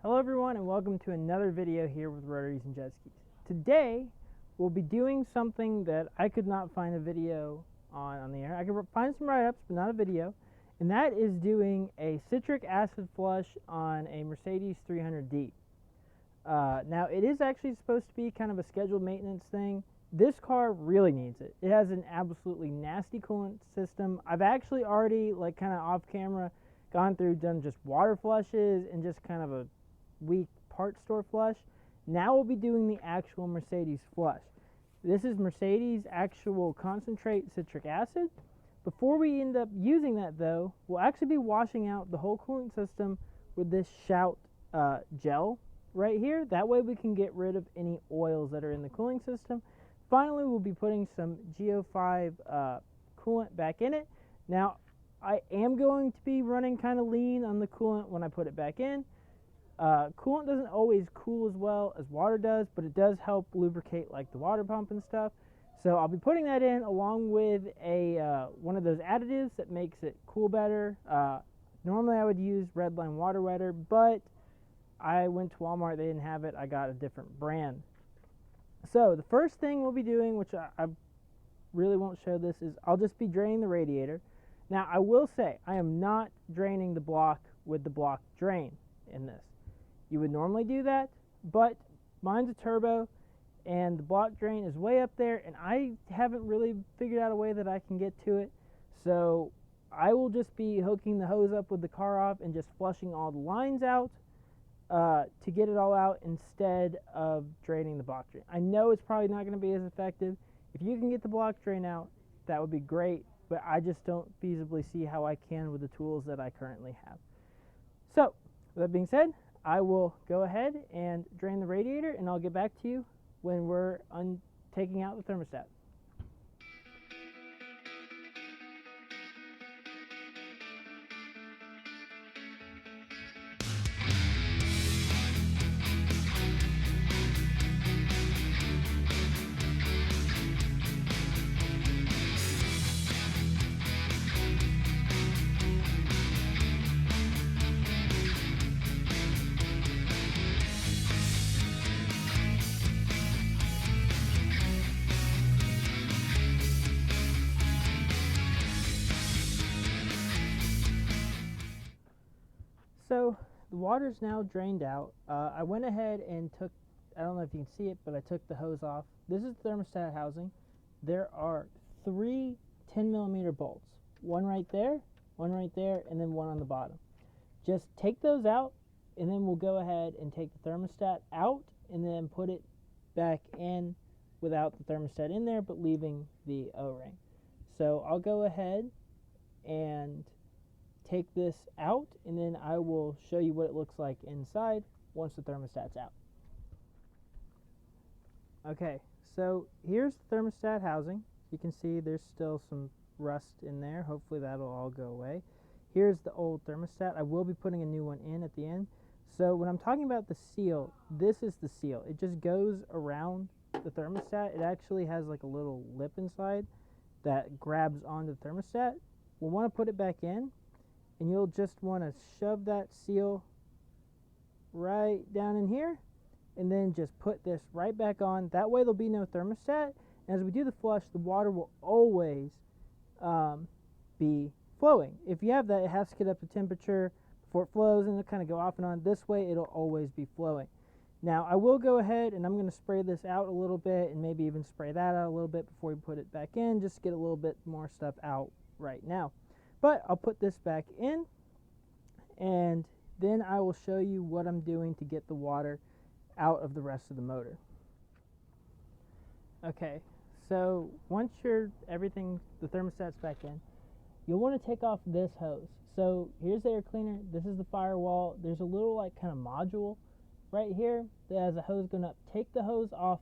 Hello everyone and welcome to another video here with Rotaries and Jet Skis. Today we'll be doing something that I could not find a video on the air. I could find some write-ups but not a video, and that is doing a citric acid flush on a Mercedes 300D. Now it is actually supposed to be kind of a scheduled maintenance thing. This car really needs it. It has an absolutely nasty coolant system. I've actually already, like, kind of off camera gone through, done just water flushes and just kind of a weak part store flush. Now we'll be doing the actual Mercedes flush. This is Mercedes actual concentrate citric acid. Before we end up using that though, we'll actually be washing out the whole coolant system with this Shout gel right here. That way we can get rid of any oils that are in the cooling system. Finally, we'll be putting some Go5 coolant back in it. Now I am going to be running kind of lean on the coolant when I put it back in. Coolant doesn't always cool as well as water does, but it does help lubricate like the water pump and stuff. So I'll be putting that in along with a one of those additives that makes it cool better. Normally I would use Redline water wetter, but I went to Walmart, they didn't have it. I got a different brand. So the first thing we'll be doing, which I really won't show this, is I'll just be draining the radiator. Now I will say I am not draining the block with the block drain in this. You would normally do that, but mine's a turbo and the block drain is way up there and I haven't really figured out a way that I can get to it. So I will just be hooking the hose up with the car off and just flushing all the lines out to get it all out instead of draining the block drain. I know it's probably not going to be as effective. If you can get the block drain out, that would be great, but I just don't feasibly see how I can with the tools that I currently have. So with that being said, I will go ahead and drain the radiator and I'll get back to you when we're taking out the thermostat. So the water's now drained out. I went ahead and took, I don't know if you can see it, but I took the hose off. This is the thermostat housing. There are 3 10mm bolts. One right there, and then one on the bottom. Just take those out, and then we'll go ahead and take the thermostat out and then put it back in without the thermostat in there, but leaving the O-ring. So I'll go ahead and take this out and then I will show you what it looks like inside once the thermostat's out. Okay, so here's the thermostat housing. You can see there's still some rust in there. Hopefully that'll all go away. Here's the old thermostat. I will be putting a new one in at the end. So when I'm talking about the seal, this is the seal. It just goes around the thermostat. It actually has like a little lip inside that grabs onto the thermostat. We'll want to put it back in, and you'll just want to shove that seal right down in here and then just put this right back on. That way there'll be no thermostat. And as we do the flush, the water will always be flowing. If you have that, it has to get up to temperature before it flows and it'll kind of go off and on. This way it'll always be flowing. Now I will go ahead and I'm going to spray this out a little bit and maybe even spray that out a little bit before we put it back in, just to get a little bit more stuff out right now. But I'll put this back in and then I will show you what I'm doing to get the water out of the rest of the motor. Okay, so once the thermostat's back in, you'll want to take off this hose. So here's the air cleaner, this is the firewall. There's a little like kind of module right here that has a hose going up. Take the hose off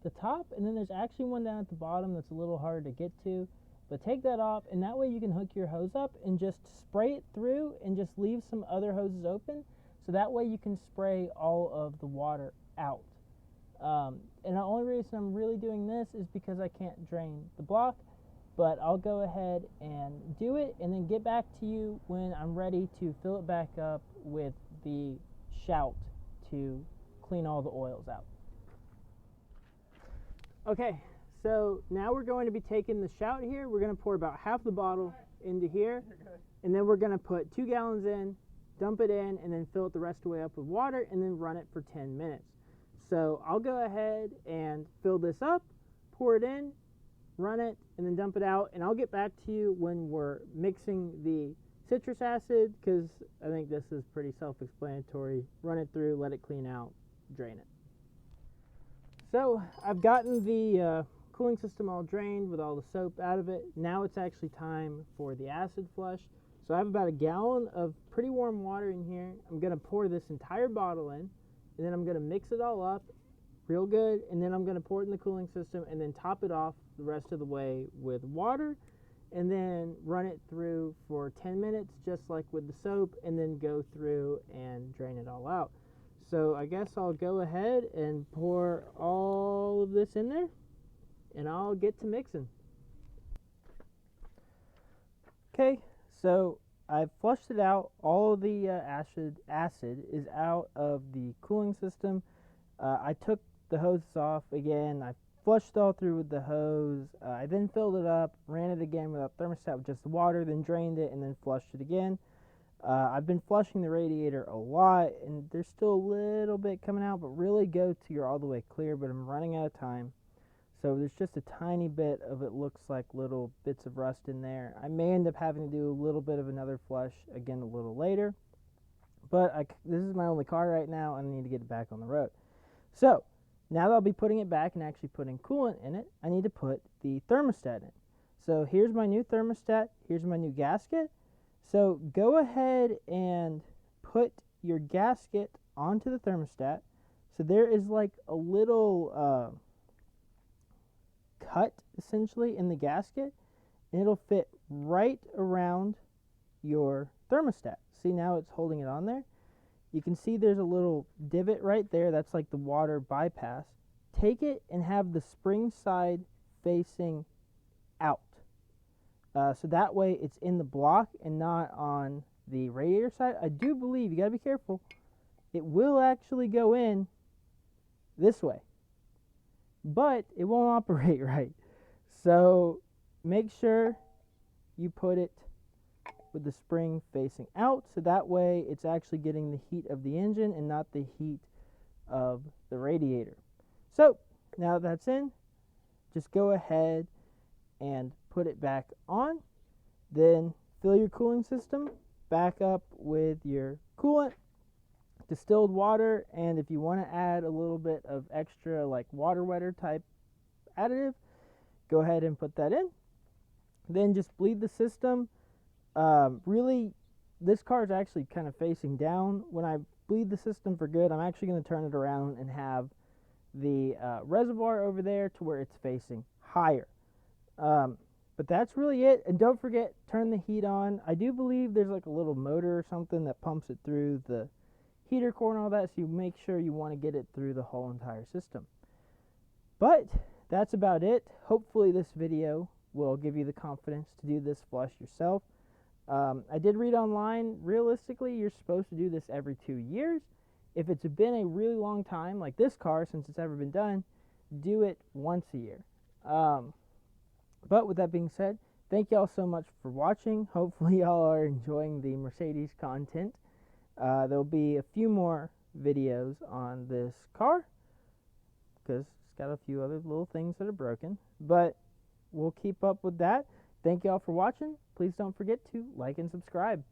the top, and then there's actually one down at the bottom that's a little harder to get to. But take that off, and that way you can hook your hose up and just spray it through and just leave some other hoses open. So that way you can spray all of the water out. And the only reason I'm really doing this is because I can't drain the block. But I'll go ahead and do it and then get back to you when I'm ready to fill it back up with the shout to clean all the oils out. Okay, so now we're going to be taking the shout here. We're going to pour about half the bottle into here, and then we're going to put 2 gallons in, dump it in, and then fill it the rest of the way up with water, and then run it for 10 minutes. So I'll go ahead and fill this up, pour it in, run it, and then dump it out, and I'll get back to you when we're mixing the citrus acid, because I think this is pretty self-explanatory. Run it through, let it clean out, drain it. So I've gotten the cooling system all drained with all the soap out of it. Now it's actually time for the acid flush. So I have about a gallon of pretty warm water in here. I'm going to pour this entire bottle in, and then I'm going to mix it all up real good, and then I'm going to pour it in the cooling system and then top it off the rest of the way with water, and then run it through for 10 minutes just like with the soap, and then go through and drain it all out. So I guess I'll go ahead and pour all of this in there, and I'll get to mixing. Okay, so I've flushed it out. All of the acid is out of the cooling system. I took the hoses off again. I flushed all through with the hose. I then filled it up, ran it again without thermostat with just the water, then drained it, and then flushed it again. I've been flushing the radiator a lot, and there's still a little bit coming out, but really go to your all the way clear, but I'm running out of time. So there's just a tiny bit of it looks like little bits of rust in there. I may end up having to do a little bit of another flush again a little later, but this is my only car right now, and I need to get it back on the road. So now that I'll be putting it back and actually putting coolant in it, I need to put the thermostat in. So here's my new thermostat, here's my new gasket. So go ahead and put your gasket onto the thermostat. So there is like a little cut essentially in the gasket, and it'll fit right around your thermostat. See, now it's holding it on there. You can see there's a little divot right there. That's like the water bypass. Take it and have the spring side facing out. So that way it's in the block and not on the radiator side. I do believe, you got to be careful, it will actually go in this way, but it won't operate right. So make sure you put it with the spring facing out, so that way it's actually getting the heat of the engine and not the heat of the radiator. So now that that's in, just go ahead and put it back on. Then fill your cooling system back up with your coolant, distilled water, and if you want to add a little bit of extra like water wetter type additive, go ahead and put that in. Then just bleed the system. Really, this car is actually kind of facing down. When I bleed the system for good, I'm actually going to turn it around and have the reservoir over there to where it's facing higher. But that's really it. And don't forget, turn the heat on. I do believe there's like a little motor or something that pumps it through the heater core and all that, so you make sure you want to get it through the whole entire system. But that's about it. Hopefully this video will give you the confidence to do this flush yourself. I did read online, realistically, you're supposed to do this every 2 years. If it's been a really long time, like this car, since it's ever been done, do it once a year. But with that being said, thank y'all so much for watching. Hopefully y'all are enjoying the Mercedes content. There'll be a few more videos on this car, because it's got a few other little things that are broken. But we'll keep up with that. Thank y'all for watching. Please don't forget to like and subscribe.